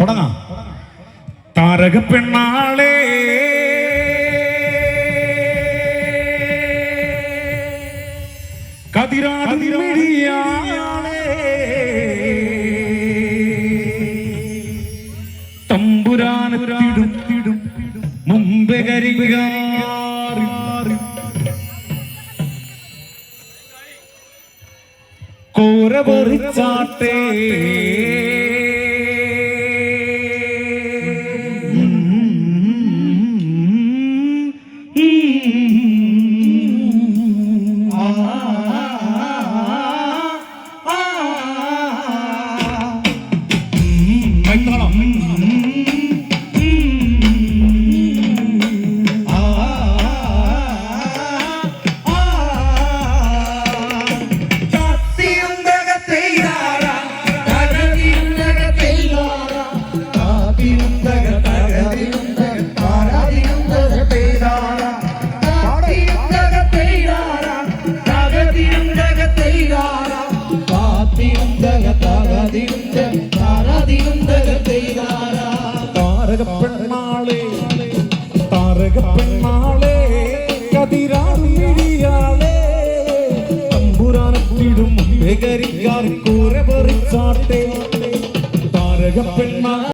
തുടങ്ങാം. താരക പെണ്ണാളെ കതിരാടിയാളെ തമ്പുരാനെത്തിടും മുമ്പേ കരികാറി കോര പറിച്ചാട്ടേ താരകപ്പെണ്ണാളെ കതിരാടിയാളെ തമ്പുരാനെത്തിടും മുമ്പേ കരികാറി കോര പറിച്ചാട്ടെ താരകപ്പെണ്ണ